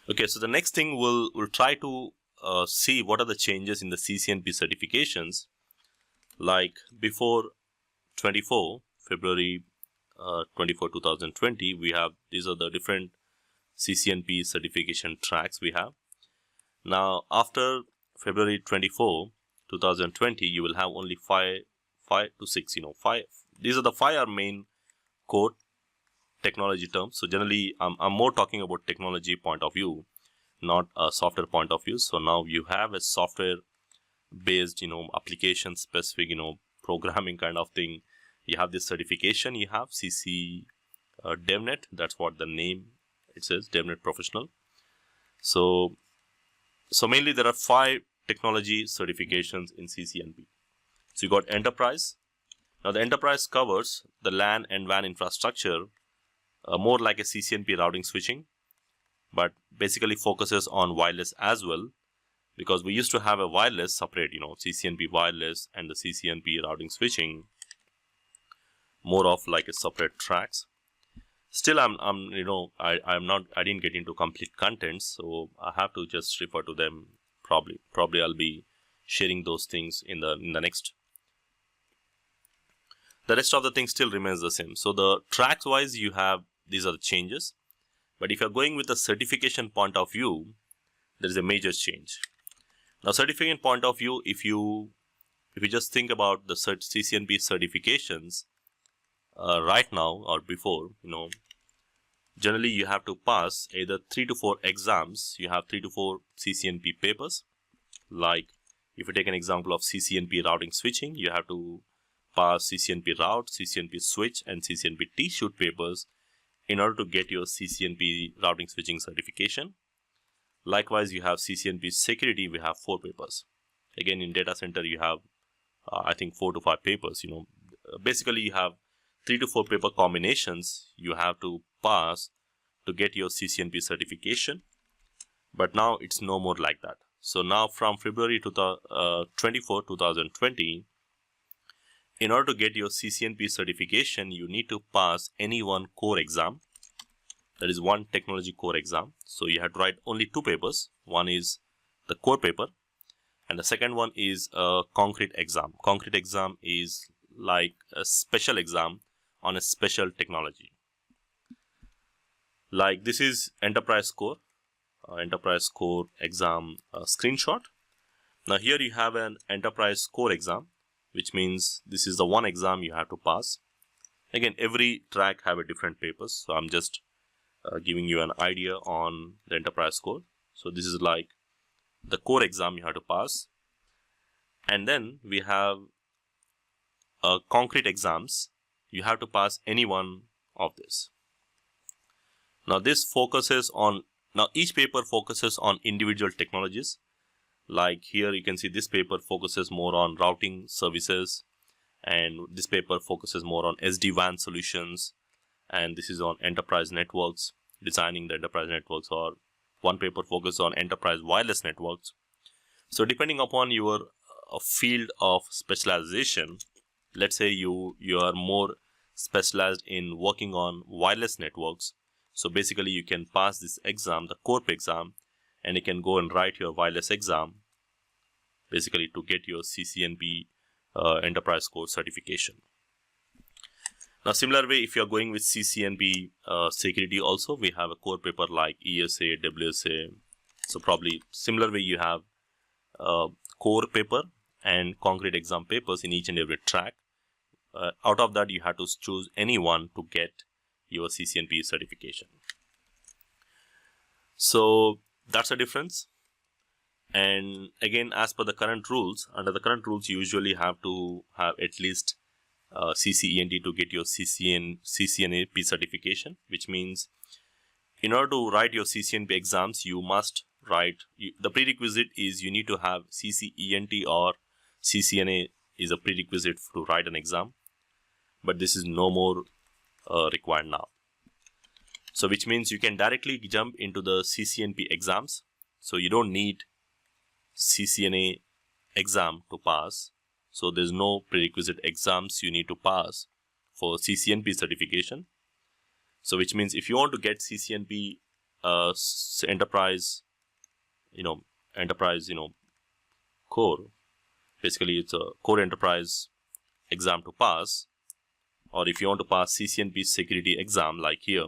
Okay, so the next thing we'll try to see what are the changes in the CCNP certifications. Like before February 24, 2020, we have, these are the different CCNP certification tracks we have. Now after February 24, 2020, you will have only five to six, five. These are the five are main core technology terms. So generally, I'm more talking about technology point of view, not a software point of view. So now you have a software based, application specific, programming kind of thing. You have this certification, you have CC DevNet, that's what the name it says, DevNet Professional. So mainly there are five technology certifications in CCNP. So you got Enterprise. Now the Enterprise covers the LAN and WAN infrastructure, more like a CCNP routing switching, but basically focuses on wireless as well, because we used to have a wireless separate, CCNP wireless and the CCNP routing switching, more of like a separate tracks. Still, I didn't get into complete contents, so I have to just refer to them. Probably I'll be sharing those things in the next. The rest of the thing still remains the same. So the tracks wise, you have, these are the changes. But if you're going with the certification point of view, there is a major change. Now, certification point of view, if you just think about the CCNP certifications right now or before, generally you have to pass either 3 to 4 exams. You have 3 to 4 CCNP papers. Like if you take an example of CCNP routing switching, you have to pass CCNP route, CCNP switch, and CCNP T-shoot papers in order to get your CCNP routing switching certification. Likewise, you have CCNP security, we have 4 papers. Again, in data center, you have, I think 4 to 5 papers, basically you have 3 to 4 paper combinations you have to pass to get your CCNP certification. But now it's no more like that. So now from February 24, 2020, in order to get your CCNP certification, you need to pass any one core exam. That is one technology core exam. So you have to write only 2 papers. One is the core paper, and the second one is a concrete exam. Concrete exam is like a special exam on a special technology. Like this is Enterprise Core exam screenshot. Now here you have an Enterprise Core exam, which means this is the one exam you have to pass. Again, every track have a different papers, so I'm just giving you an idea on the Enterprise Core. So this is like the core exam you have to pass, and then we have concrete exams. You have to pass any one of this. Now this focuses on, each paper focuses on individual technologies. Like here you can see this paper focuses more on routing services, and this paper focuses more on SD-WAN solutions, and this is on enterprise networks, designing the enterprise networks, or one paper focuses on enterprise wireless networks. So depending upon your field of specialization, let's say you are more specialized in working on wireless networks, so basically you can pass this exam, the CORP exam, and you can go and write your wireless exam basically to get your CCNP Enterprise Core certification. Now similar way, if you are going with CCNP security also, we have a core paper like ESA, WSA. So probably similar way, you have core paper and concrete exam papers in each and every track. Out of that, you have to choose any one to get your CCNP certification. So that's the difference. And again, as per the current rules, under the current rules, you usually have to have at least CCENT to get your CCNP certification, which means in order to write your CCNP exams, you must write, the prerequisite is you need to have CCENT or CCNA is a prerequisite to write an exam, but this is no more required now. So which means you can directly jump into the CCNP exams. So you don't need CCNA exam to pass. So there's no prerequisite exams you need to pass for CCNP certification. So which means if you want to get CCNP enterprise, core. Basically, it's a core enterprise exam to pass. Or if you want to pass CCNP security exam, like here,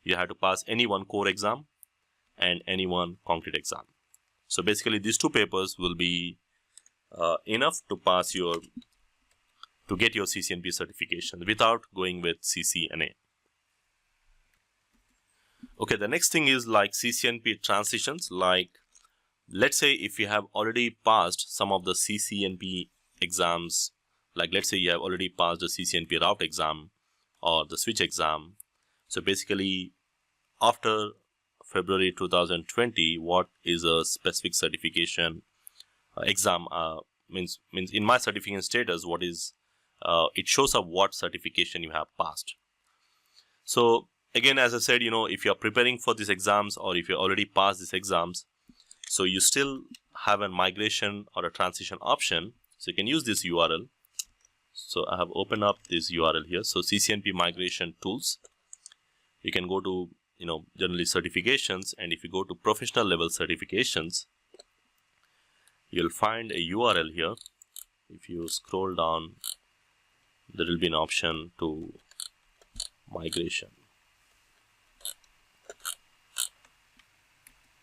you have to pass any one core exam and any one concrete exam. So basically, these two papers will be enough to pass to get your CCNP certification without going with CCNA. Okay, the next thing is like CCNP transitions. Like, let's say if you have already passed some of the CCNP exams, like let's say you have already passed the CCNP route exam or the switch exam. So basically, after February 2020, what is a specific certification exam means in my certification status, what is it shows up what certification you have passed. So again, as I said, if you are preparing for these exams or if you already passed these exams, so you still have a migration or a transition option. So you can use this URL. So I have opened up this URL here. So CCNP Migration Tools. You can go to generally certifications, and if you go to professional level certifications, you'll find a URL here. If you scroll down, there will be an option to migration.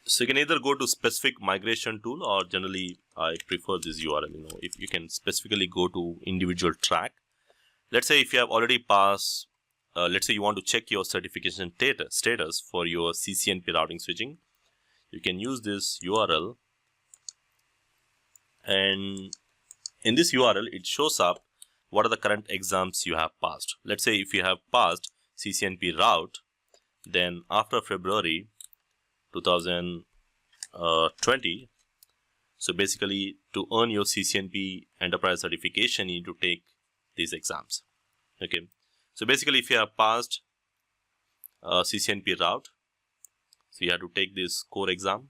So you can either go to specific migration tool, or generally I prefer this URL. If you can specifically go to individual track. Let's say if you have already passed, let's say you want to check your certification status for your CCNP routing switching, you can use this URL, and in this URL it shows up what are the current exams you have passed. Let's say if you have passed CCNP route, then after February 2020, so basically to earn your CCNP enterprise certification, you need to take these exams. Okay, so basically if you have passed CCNP route, so you have to take this core exam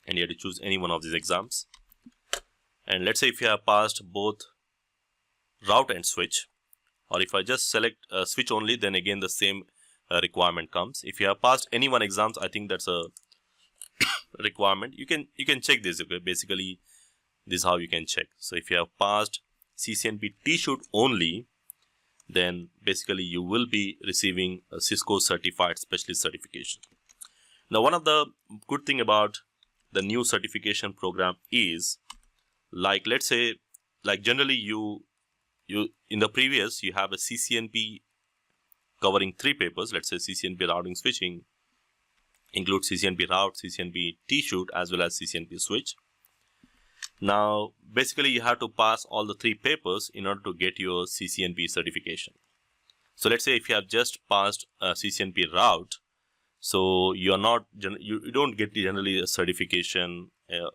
and you have to choose any one of these exams. And let's say if you have passed both route and switch, or if I just select switch only, then again the same requirement comes. If you have passed any one exams, I think that's a requirement. You can check this. Okay, basically this is how you can check. So if you have passed CCNP T-shoot only, then basically you will be receiving a Cisco Certified Specialist certification. Now, one of the good thing about the new certification program is, like let's say, like generally you in the previous you have a CCNP covering 3 papers. Let's say CCNP routing switching includes CCNP route, CCNP T-shoot, as well as CCNP switch. Now basically you have to pass all the 3 papers in order to get your CCNP certification. So let's say if you have just passed a CCNP route, so you are not you don't get generally a certification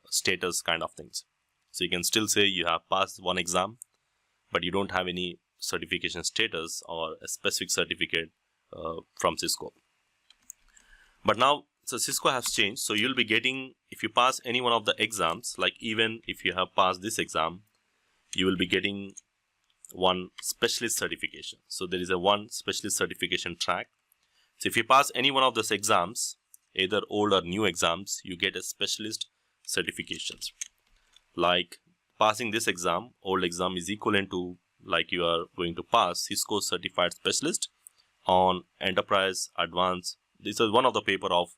status kind of things. So you can still say you have passed one exam, but you don't have any certification status or a specific certificate from Cisco. But now, so Cisco has changed. So you'll be getting, if you pass any one of the exams, like even if you have passed this exam, you will be getting one specialist certification. So there is a one specialist certification track. So if you pass any one of those exams, either old or new exams, you get a specialist certifications. Like passing this exam, old exam, is equivalent to like you are going to pass Cisco Certified Specialist on Enterprise Advanced. This is one of the paper of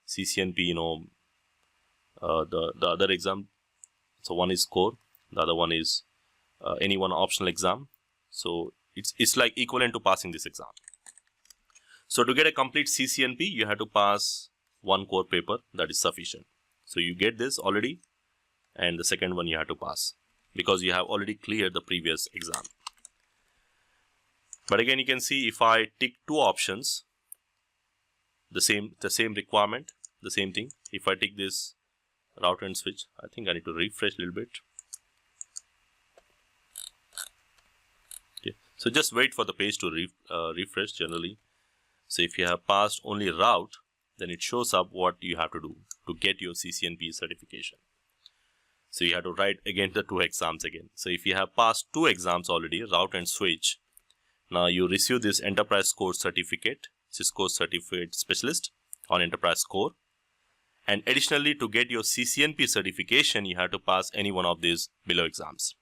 CCNP, the other exam. So one is core, the other one is any one optional exam. So it's like equivalent to passing this exam. So to get a complete CCNP, you have to pass one core paper, that is sufficient. So you get this already, and the second one you have to pass because you have already cleared the previous exam. But again, you can see if I tick 2 options, the same requirement, the same thing. If I take this route and switch, I think I need to refresh a little bit. Okay. So just wait for the page to refresh generally. So if you have passed only route, then it shows up what you have to do to get your CCNP certification. So you have to write again the 2 exams again. So if you have passed 2 exams already, route and switch, now you receive this Enterprise Core Certificate, Cisco Certified Specialist on enterprise core. And additionally, to get your CCNP certification, you have to pass any one of these below exams.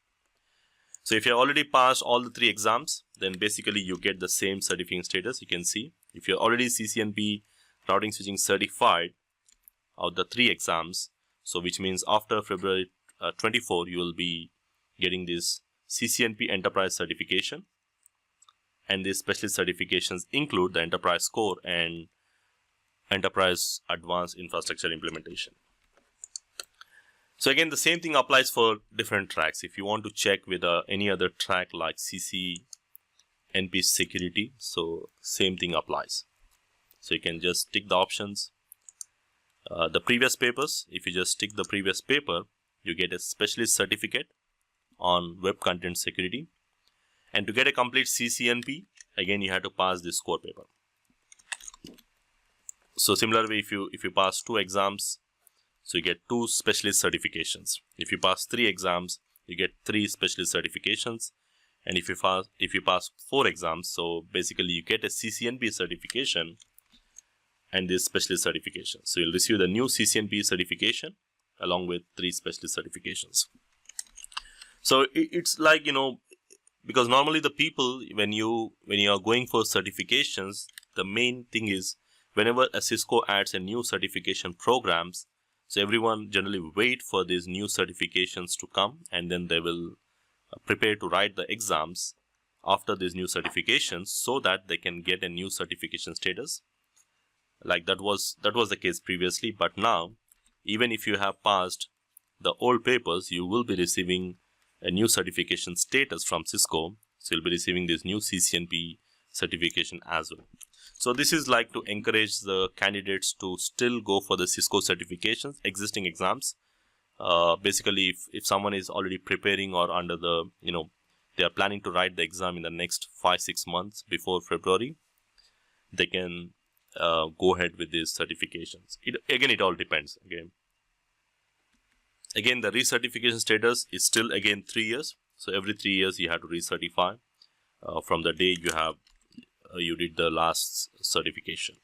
So if you have already passed all the 3 exams, then basically you get the same certification status. You can see if you're already CCNP routing switching certified of the 3 exams, so which means after February 24, you will be getting this CCNP enterprise certification. And these specialist certifications include the enterprise core and enterprise advanced infrastructure implementation. So again, the same thing applies for different tracks. If you want to check with any other track like CCNP security, so same thing applies. So you can just tick the options. The previous papers, if you just tick the previous paper, you get a specialist certificate on web content security. And to get a complete CCNP, again you have to pass this core paper. So similarly, if you pass 2 exams, so you get 2 specialist certifications. If you pass 3 exams, you get 3 specialist certifications. And if you pass 4 exams, so basically you get a CCNP certification and this specialist certification. So you'll receive the new CCNP certification along with 3 specialist certifications. So it's like, because normally the people, when you are going for certifications, the main thing is whenever a Cisco adds a new certification programs, so everyone generally wait for these new certifications to come, and then they will prepare to write the exams after these new certifications so that they can get a new certification status. Like that was the case previously, but now even if you have passed the old papers, you will be receiving a new certification status from Cisco. So you'll be receiving this new CCNP certification as well. So this is like to encourage the candidates to still go for the Cisco certifications, existing exams. Basically, if someone is already preparing or under the, they are planning to write the exam in the next 5-6 months before February, they can go ahead with these certifications. It all depends. Again, the recertification status is still 3 years. So every 3 years you have to recertify from the day you did the last certification.